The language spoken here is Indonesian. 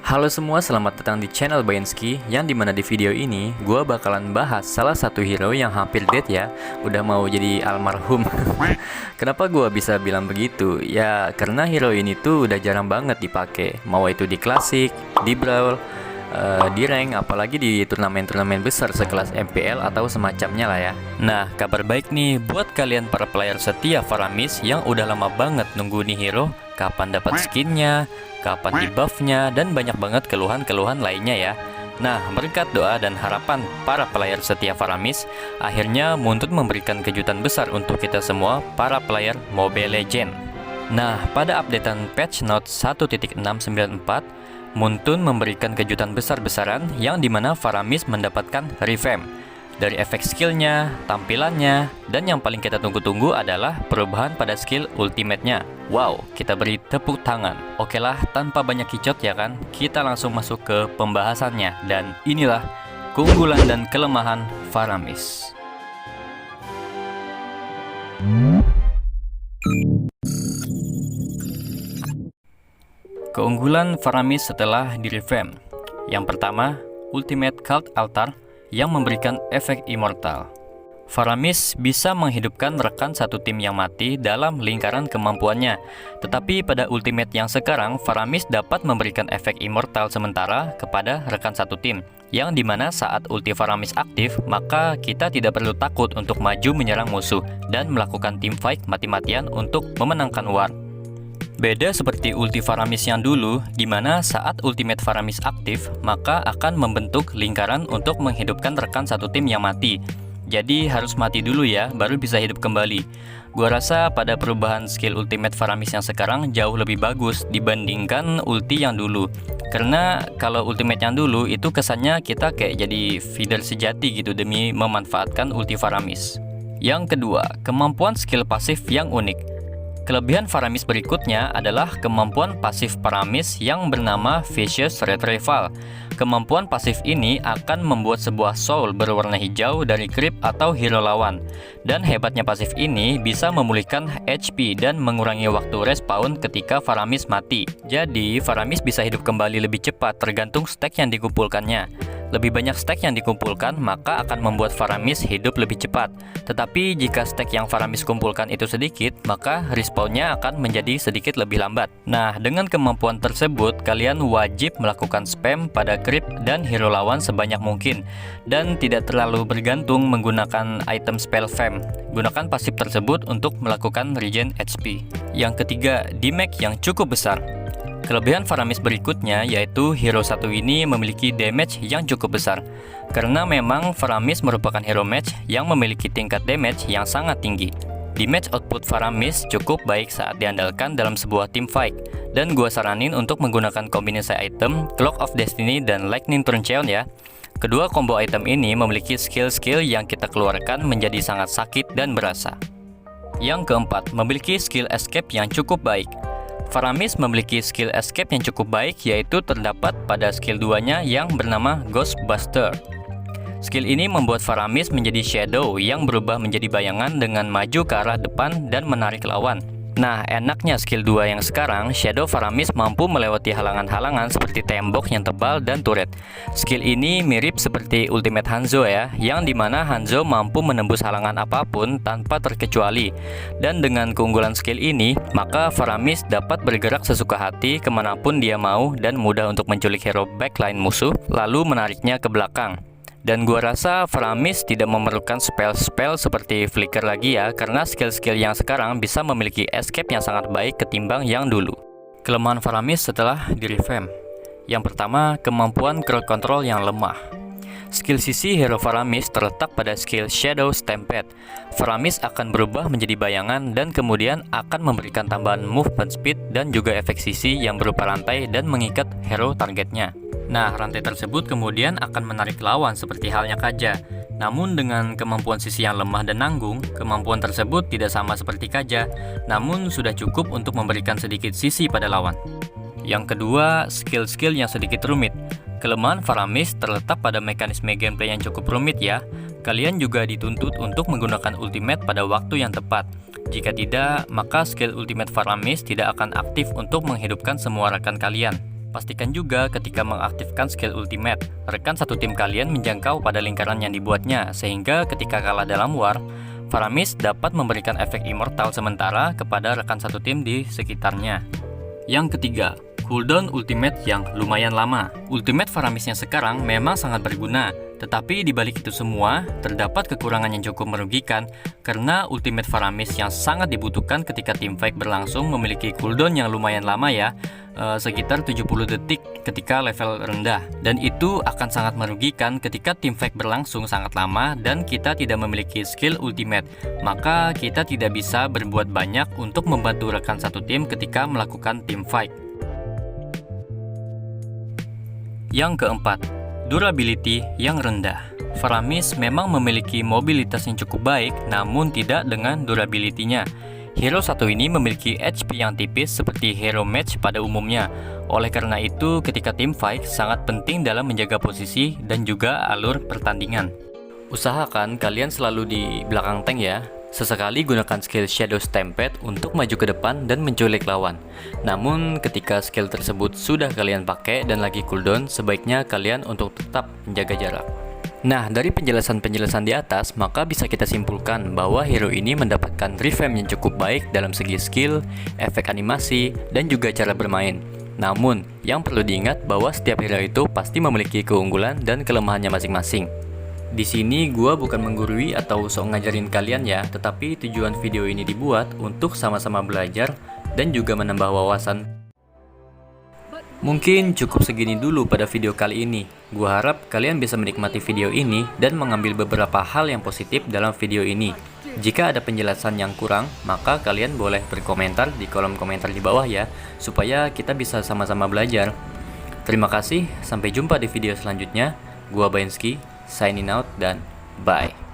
Halo semua, selamat datang di channel Bayenski, yang dimana di video ini gue bakalan bahas salah satu hero yang hampir dead ya, udah mau jadi almarhum. Kenapa gue bisa bilang begitu? Ya karena hero ini tuh udah jarang banget dipakai, mau itu di klasik, di brawl, di rank, apalagi di turnamen-turnamen besar sekelas MPL atau semacamnya lah ya. Nah, kabar baik nih buat kalian para player setia Faramis yang udah lama banget nunggu nih hero, kapan dapat skinnya, kapan di buffnya, dan banyak banget keluhan-keluhan lainnya ya. Nah, berkat doa dan harapan para player setia Faramis, akhirnya Muntun memberikan kejutan besar untuk kita semua para player Mobile Legends. Nah, pada updatean patch note 1.694, Muntun memberikan kejutan besar-besaran yang dimana Faramis mendapatkan revamp. Dari efek skillnya, tampilannya, dan yang paling kita tunggu-tunggu adalah perubahan pada skill ultimate-nya. Wow, kita beri tepuk tangan. Oke lah, tanpa banyak kicot ya kan, kita langsung masuk ke pembahasannya. Dan inilah keunggulan dan kelemahan Faramis. Keunggulan Faramis setelah di-revamp. Yang pertama, Ultimate Cult Altar yang memberikan efek immortal. Faramis bisa menghidupkan rekan satu tim yang mati dalam lingkaran kemampuannya. Tetapi pada ultimate yang sekarang, Faramis dapat memberikan efek immortal sementara kepada rekan satu tim, yang dimana saat ulti Faramis aktif, maka kita tidak perlu takut untuk maju menyerang musuh dan melakukan teamfight mati-matian untuk memenangkan war. Beda seperti ulti Faramis yang dulu, di mana saat ultimate Faramis aktif, maka akan membentuk lingkaran untuk menghidupkan rekan satu tim yang mati. Jadi harus mati dulu ya, baru bisa hidup kembali. Gua rasa pada perubahan skill ultimate Faramis yang sekarang jauh lebih bagus dibandingkan ulti yang dulu. Karena kalau ultimate yang dulu itu kesannya kita kayak jadi feeder sejati gitu demi memanfaatkan ulti Faramis. Yang kedua, kemampuan skill pasif yang unik. Kelebihan Faramis berikutnya adalah kemampuan pasif Faramis yang bernama Vicious Retrieval. Kemampuan pasif ini akan membuat sebuah soul berwarna hijau dari creep atau hero lawan. Dan hebatnya pasif ini bisa memulihkan HP dan mengurangi waktu respawn ketika Faramis mati. Jadi Faramis bisa hidup kembali lebih cepat tergantung stack yang dikumpulkannya. Lebih banyak stack yang dikumpulkan, maka akan membuat Faramis hidup lebih cepat. Tetapi jika stack yang Faramis kumpulkan itu sedikit, maka respawnnya akan menjadi sedikit lebih lambat. Nah, dengan kemampuan tersebut, kalian wajib melakukan spam pada creep dan hero lawan sebanyak mungkin. Dan tidak terlalu bergantung menggunakan item spell fam. Gunakan pasif tersebut untuk melakukan regen HP. Yang ketiga, damage yang cukup besar. Kelebihan Faramis berikutnya yaitu hero satu ini memiliki damage yang cukup besar. Karena memang Faramis merupakan hero match yang memiliki tingkat damage yang sangat tinggi. Damage output Faramis cukup baik saat diandalkan dalam sebuah team fight. Dan gua saranin untuk menggunakan kombinasi item Clock of Destiny dan Lightning Turn ya. Kedua combo item ini memiliki skill-skill yang kita keluarkan menjadi sangat sakit dan berasa. Yang keempat, memiliki skill escape yang cukup baik. Faramis memiliki skill escape yang cukup baik, yaitu terdapat pada skill 2-nya yang bernama Ghostbuster. Skill ini membuat Faramis menjadi shadow yang berubah menjadi bayangan dengan maju ke arah depan dan menarik lawan. Nah, enaknya skill 2 yang sekarang, Shadow Faramis mampu melewati halangan-halangan seperti tembok yang tebal dan turret. Skill ini mirip seperti Ultimate Hanzo ya, yang dimana Hanzo mampu menembus halangan apapun tanpa terkecuali. Dan dengan keunggulan skill ini, maka Faramis dapat bergerak sesuka hati kemanapun dia mau dan mudah untuk menculik hero backline musuh, lalu menariknya ke belakang. Dan gua rasa Faramis tidak memerlukan spell-spell seperti flicker lagi ya, karena skill-skill yang sekarang bisa memiliki escape yang sangat baik ketimbang yang dulu. Kelemahan Faramis setelah di-revamp. Yang pertama, kemampuan crowd control yang lemah. Skill sisi hero Faramis terletak pada skill Shadow Stampede. Faramis akan berubah menjadi bayangan dan kemudian akan memberikan tambahan movement speed dan juga efek sisi yang berupa rantai dan mengikat hero targetnya. Nah, rantai tersebut kemudian akan menarik lawan seperti halnya Kaja. Namun dengan kemampuan sisi yang lemah dan nanggung, kemampuan tersebut tidak sama seperti Kaja, namun sudah cukup untuk memberikan sedikit sisi pada lawan. Yang kedua, skill-skill yang sedikit rumit. Kelemahan Faramis terletak pada mekanisme gameplay yang cukup rumit ya. Kalian juga dituntut untuk menggunakan ultimate pada waktu yang tepat. Jika tidak, maka skill ultimate Faramis tidak akan aktif untuk menghidupkan semua rekan kalian. Pastikan juga ketika mengaktifkan skill ultimate, rekan satu tim kalian menjangkau pada lingkaran yang dibuatnya, sehingga ketika kalah dalam war, Faramis dapat memberikan efek immortal sementara kepada rekan satu tim di sekitarnya. Yang ketiga, cooldown ultimate yang lumayan lama. Ultimate Faramis yang sekarang memang sangat berguna, tetapi di balik itu semua, terdapat kekurangan yang cukup merugikan karena ultimate Faramis yang sangat dibutuhkan ketika teamfight berlangsung memiliki cooldown yang lumayan lama ya, sekitar 70 detik ketika level rendah. Dan itu akan sangat merugikan ketika teamfight berlangsung sangat lama dan kita tidak memiliki skill ultimate, maka kita tidak bisa berbuat banyak untuk membantu rekan satu tim ketika melakukan teamfight. Yang keempat, durability yang rendah. Faramis memang memiliki mobilitas yang cukup baik, namun tidak dengan durability-nya. Hero satu ini memiliki HP yang tipis seperti hero match pada umumnya. Oleh karena itu, ketika tim fight sangat penting dalam menjaga posisi dan juga alur pertandingan. Usahakan kalian selalu di belakang tank ya. Sesekali gunakan skill Shadow Stampede untuk maju ke depan dan menculik lawan. Namun ketika skill tersebut sudah kalian pakai dan lagi cooldown, sebaiknya kalian untuk tetap menjaga jarak. Nah, dari penjelasan-penjelasan di atas, maka bisa kita simpulkan bahwa hero ini mendapatkan revamp yang cukup baik dalam segi skill, efek animasi, dan juga cara bermain. Namun, yang perlu diingat bahwa setiap hero itu pasti memiliki keunggulan dan kelemahannya masing-masing. Di sini gua bukan menggurui atau sok ngajarin kalian ya, tetapi tujuan video ini dibuat untuk sama-sama belajar dan juga menambah wawasan. Mungkin cukup segini dulu pada video kali ini. Gua harap kalian bisa menikmati video ini dan mengambil beberapa hal yang positif dalam video ini. Jika ada penjelasan yang kurang, maka kalian boleh berkomentar di kolom komentar di bawah ya, supaya kita bisa sama-sama belajar. Terima kasih, sampai jumpa di video selanjutnya. Gua Bainski, signing out dan bye.